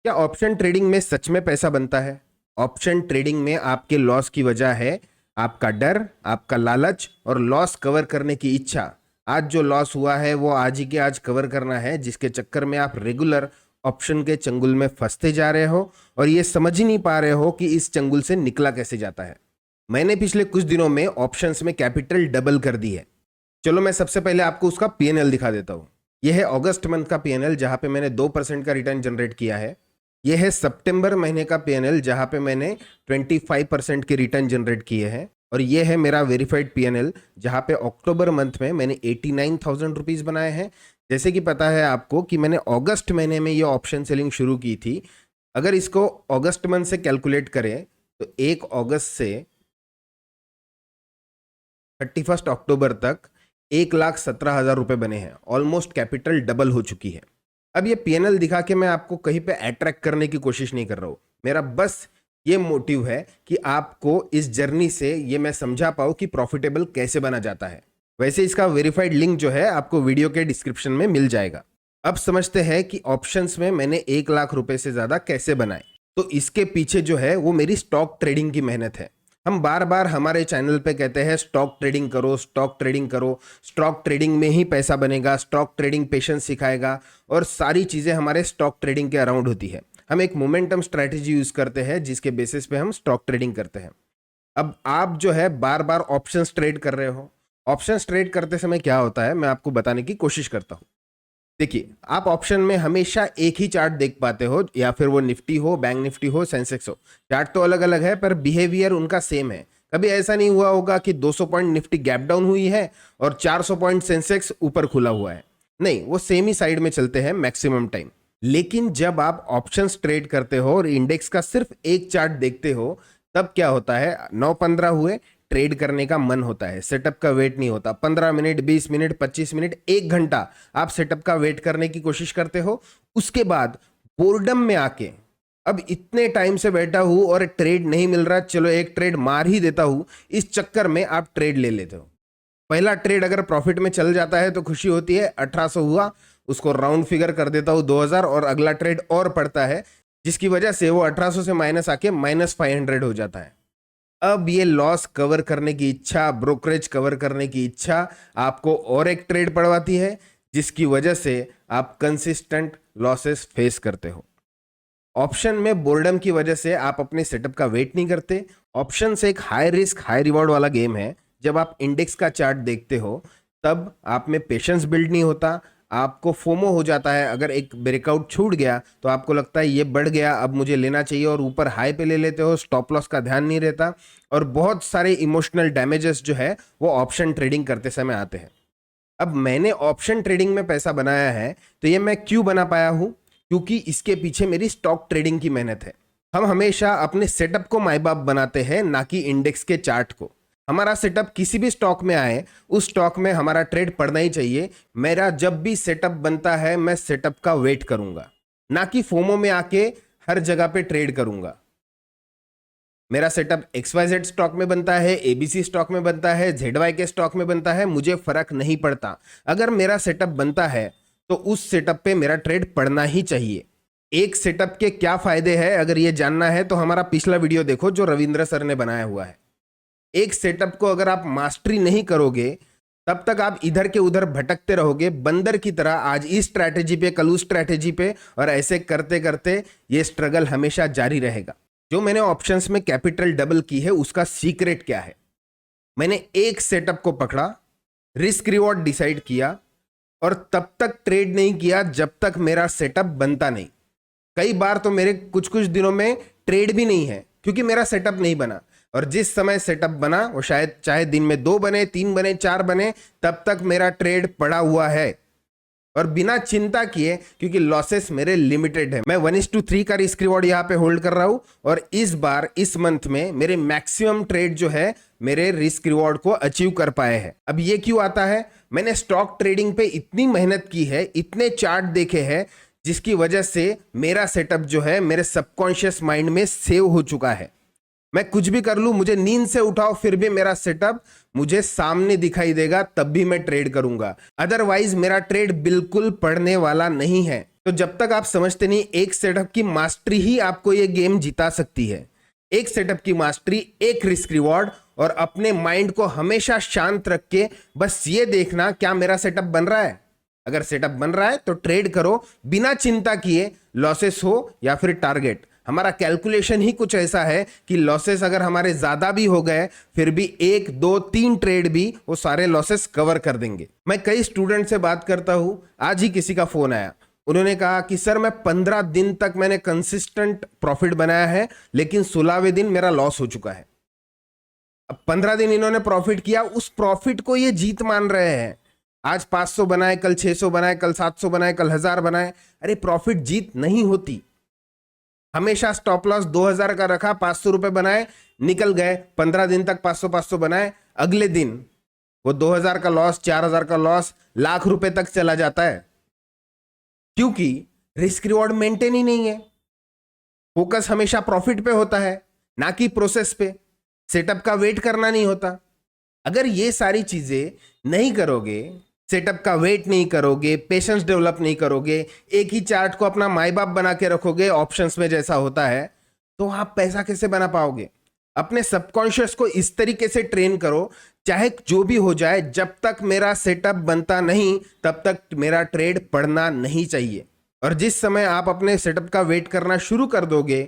क्या option trading में सच में पैसा बनता है? ऑप्शन ट्रेडिंग में आपके लॉस की वजह है आपका डर, आपका लालच और लॉस कवर करने की इच्छा। आज जो लॉस हुआ है वो आज ही के आज कवर करना है, जिसके चक्कर में आप रेगुलर ऑप्शन के चंगुल में फंसते जा रहे हो और ये समझ ही नहीं पा रहे हो कि इस चंगुल से निकला कैसे जाता है। मैंने पिछले कुछ दिनों में ऑप्शंस में कैपिटल डबल कर दी है। चलो मैं सबसे पहले आपको उसका पीएनएल दिखा देता हूँ। यह है अगस्त मंथ का पीएनएल जहां पे मैंने 2% का रिटर्न जनरेट किया है। यह है सितंबर महीने का पीएनएल जहां पे मैंने 25% के रिटर्न जनरेट किए हैं। और यह है मेरा वेरीफाइड पीएनएल जहां पे अक्टूबर मंथ में मैंने 89,000 रुपीज बनाए हैं। जैसे कि पता है आपको कि मैंने अगस्त महीने में ये ऑप्शन सेलिंग शुरू की थी। अगर इसको अगस्त मंथ से कैलकुलेट करें तो 1 अगस्त से 31 अक्टूबर तक 1,17,000 रुपए बने हैं। ऑलमोस्ट कैपिटल डबल हो चुकी है। अब ये पीएनएल दिखा के मैं आपको कहीं पे अट्रैक्ट करने की कोशिश नहीं कर रहा हूं। मेरा बस ये मोटिव है कि आपको इस जर्नी से ये मैं समझा पाऊं कि प्रॉफिटेबल कैसे बना जाता है। वैसे इसका वेरीफाइड लिंक जो है आपको वीडियो के डिस्क्रिप्शन में मिल जाएगा। अब समझते हैं कि ऑप्शंस में मैंने 1 लाख रुपए से ज्यादा कैसे बनाए। तो इसके पीछे जो है वो मेरी स्टॉक ट्रेडिंग की मेहनत है। हम बार बार हमारे चैनल पे कहते हैं स्टॉक ट्रेडिंग करो, स्टॉक ट्रेडिंग करो, स्टॉक ट्रेडिंग में ही पैसा बनेगा, स्टॉक ट्रेडिंग पेशेंस सिखाएगा और सारी चीजें हमारे स्टॉक ट्रेडिंग के अराउंड होती है। हम एक मोमेंटम स्ट्रैटेजी यूज करते हैं जिसके बेसिस पे हम स्टॉक ट्रेडिंग करते हैं। अब आप जो है बार बार ऑप्शंस ट्रेड कर रहे हो। ऑप्शंस ट्रेड करते समय क्या होता है मैं आपको बताने की कोशिश करता हूँ। देखिए, आप ऑप्शन में हमेशा एक ही चार्ट देख पाते हो, या फिर वो निफ्टी हो, बैंक निफ्टी हो, सेंसेक्स हो। चार्ट तो अलग अलग है पर बिहेवियर उनका सेम है। कभी ऐसा नहीं हुआ होगा कि 200 पॉइंट निफ्टी गैप डाउन हुई है और 400 पॉइंट सेंसेक्स ऊपर खुला हुआ है। नहीं, वो सेम ही साइड में चलते हैं मैक्सिमम टाइम। लेकिन जब आप ऑप्शंस ट्रेड करते हो और इंडेक्स का सिर्फ एक चार्ट देखते हो, तब क्या होता है, 9-15 हुए, ट्रेड करने का मन होता है। सेटअप का वेट नहीं होता। 15 मिनट, 20 मिनट, 25 मिनट, 1 घंटा आप सेटअप का वेट करने की कोशिश करते हो। उसके बाद बोर्डम में आके अब इतने टाइम से बैठा हूं और ट्रेड नहीं मिल रहा, चलो एक ट्रेड मार ही देता हूं, इस चक्कर में आप ट्रेड ले लेते हो। पहला ट्रेड अगर प्रॉफिट में चल जाता है तो खुशी होती है, 1800 हुआ, उसको राउंड फिगर कर देता हूं 2000 और अगला ट्रेड और पड़ता है, जिसकी वजह से वो 1800 से माइनस आके -500 हो जाता है। अब ये लॉस कवर करने की इच्छा, ब्रोकरेज कवर करने की इच्छा आपको और एक ट्रेड पड़वाती है, जिसकी वजह से आप कंसिस्टेंट लॉसेस फेस करते हो। ऑप्शन में बोर्डम की वजह से आप अपने सेटअप का वेट नहीं करते। ऑप्शन से एक हाई रिस्क हाई रिवॉर्ड वाला गेम है। जब आप इंडेक्स का चार्ट देखते हो तब आप में पेशेंस बिल्ड नहीं होता, आपको फोमो हो जाता है। अगर एक ब्रेकआउट छूट गया तो आपको लगता है ये बढ़ गया, अब मुझे लेना चाहिए, और ऊपर हाई पे ले लेते हो। स्टॉप लॉस का ध्यान नहीं रहता और बहुत सारे इमोशनल डैमेजेस जो है वो ऑप्शन ट्रेडिंग करते समय आते हैं। अब मैंने ऑप्शन ट्रेडिंग में पैसा बनाया है तो ये मैं क्यों बना पाया हूं? क्योंकि इसके पीछे मेरी स्टॉक ट्रेडिंग की मेहनत है। हम हमेशा अपने सेटअप को माई बाप बनाते हैं, ना कि इंडेक्स के चार्ट को। हमारा सेटअप किसी भी स्टॉक में आए, उस स्टॉक में हमारा ट्रेड पड़ना ही चाहिए। मेरा जब भी सेटअप बनता है मैं सेटअप का वेट करूंगा, ना कि फोमो में आके हर जगह पे ट्रेड करूंगा। मेरा सेटअप XYZ स्टॉक में बनता है, ABC स्टॉक में बनता है, ZY के स्टॉक में बनता है, मुझे फर्क नहीं पड़ता। अगर मेरा सेटअप बनता है तो उस सेटअप पे मेरा ट्रेड पड़ना ही चाहिए। एक सेटअप के क्या फायदे हैं अगर ये जानना है तो हमारा पिछला वीडियो देखो जो रविंद्र सर ने बनाया हुआ है। एक सेटअप को अगर आप मास्टरी नहीं करोगे तब तक आप इधर के उधर भटकते रहोगे बंदर की तरह, आज इस स्ट्रैटेजी पे, कल उस स्ट्रैटेजी पे, और ऐसे करते करते ये स्ट्रगल हमेशा जारी रहेगा। जो मैंने ऑप्शंस में कैपिटल डबल की है उसका सीक्रेट क्या है? मैंने एक सेटअप को पकड़ा, रिस्क रिवॉर्ड डिसाइड किया और तब तक ट्रेड नहीं किया जब तक मेरा सेटअप बनता नहीं। कई बार तो मेरे कुछ कुछ दिनों में ट्रेड भी नहीं है क्योंकि मेरा सेटअप नहीं बना। और जिस समय सेटअप बना वो शायद चाहे दिन में 2 बने, 3 बने, 4 बने, तब तक मेरा ट्रेड पड़ा हुआ है और बिना चिंता किए, क्योंकि लॉसेस मेरे लिमिटेड है। मैं 1:3 का रिस्क रिवॉर्ड यहाँ पे होल्ड कर रहा हूं और इस बार इस मंथ में मेरे मैक्सिमम ट्रेड जो है मेरे रिस्क रिवॉर्ड को अचीव कर पाए हैं। अब ये क्यों आता है? मैंने स्टॉक ट्रेडिंग पे इतनी मेहनत की है, इतने चार्ट देखे हैं, जिसकी वजह से मेरा सेटअप जो है मेरे सबकॉन्शियस माइंड में सेव हो चुका है। मैं कुछ भी कर लूं, मुझे नींद से उठाओ, फिर भी मेरा सेटअप मुझे सामने दिखाई देगा, तब भी मैं ट्रेड करूंगा। अदरवाइज मेरा ट्रेड बिल्कुल पड़ने वाला नहीं है। तो जब तक आप समझते नहीं एक सेटअप की मास्टरी ही आपको ये गेम जिता सकती है। एक सेटअप की मास्टरी, एक रिस्क रिवॉर्ड, और अपने माइंड को हमेशा शांत रख के बस ये देखना क्या मेरा सेटअप बन रहा है। अगर सेटअप बन रहा है तो ट्रेड करो बिना चिंता किए, लॉसेस हो या फिर टारगेट। हमारा कैलकुलेशन ही कुछ ऐसा है कि लॉसेस अगर हमारे ज्यादा भी हो गए फिर भी 1 2 3 ट्रेड भी वो सारे लॉसेस कवर कर देंगे। मैं कई स्टूडेंट से बात करता हूं, आज ही किसी का फोन आया, उन्होंने कहा कि सर मैं 15 दिन तक मैंने कंसिस्टेंट प्रॉफिट बनाया है लेकिन 16वें दिन मेरा लॉस हो चुका है। अब 15 दिन इन्होंने प्रॉफिट किया, उस प्रॉफिट को ये जीत मान रहे हैं। आज 500 बनाए, कल 600 बनाए, कल 700 बनाए, कल 1000 बनाए। अरे प्रॉफिट जीत नहीं होती। हमेशा स्टॉप लॉस 2000 का रखा, 500 रुपए बनाए, निकल गए, 15 दिन तक 500 बनाए, अगले दिन वो 2000 का लॉस, 4000 का लॉस, लाख रुपए तक चला जाता है, क्योंकि रिस्क रिवॉर्ड मेंटेन ही नहीं है। फोकस हमेशा प्रॉफिट पे होता है, ना कि प्रोसेस पे। सेटअप का वेट करना नहीं होता। अगर ये सारी चीजें नहीं करोगे, सेटअप का वेट नहीं करोगे, पेशेंस डेवलप नहीं करोगे, एक ही चार्ट को अपना माई बाप बना के रखोगे ऑप्शंस में जैसा होता है, तो आप पैसा कैसे बना पाओगे। अपने सबकॉन्शियस को इस तरीके से ट्रेन करो, चाहे जो भी हो जाए, जब तक मेरा सेटअप बनता नहीं तब तक मेरा ट्रेड पढ़ना नहीं चाहिए। और जिस समय आप अपने सेटअप का वेट करना शुरू कर दोगे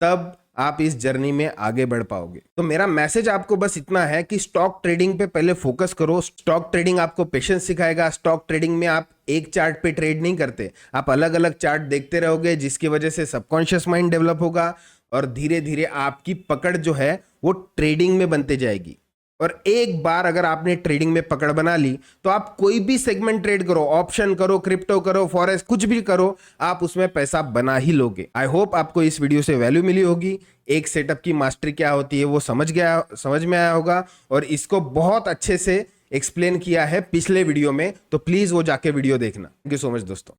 तब आप इस जर्नी में आगे बढ़ पाओगे। तो मेरा मैसेज आपको बस इतना है कि स्टॉक ट्रेडिंग पे पहले फोकस करो। स्टॉक ट्रेडिंग आपको पेशेंस सिखाएगा। स्टॉक ट्रेडिंग में आप एक चार्ट पे ट्रेड नहीं करते, आप अलग अलग चार्ट देखते रहोगे, जिसकी वजह से सबकॉन्शियस माइंड डेवलप होगा और धीरे धीरे आपकी पकड़ जो है वो ट्रेडिंग में बनते जाएगी। और एक बार अगर आपने ट्रेडिंग में पकड़ बना ली तो आप कोई भी सेगमेंट ट्रेड करो, ऑप्शन करो, क्रिप्टो करो, फॉरेक्स, कुछ भी करो, आप उसमें पैसा बना ही लोगे। आई होप आपको इस वीडियो से वैल्यू मिली होगी। एक सेटअप की मास्टरी क्या होती है वो समझ में आया होगा, और इसको बहुत अच्छे से एक्सप्लेन किया है पिछले वीडियो में, तो प्लीज वो जाके वीडियो देखना। थैंक यू सो मच दोस्तों।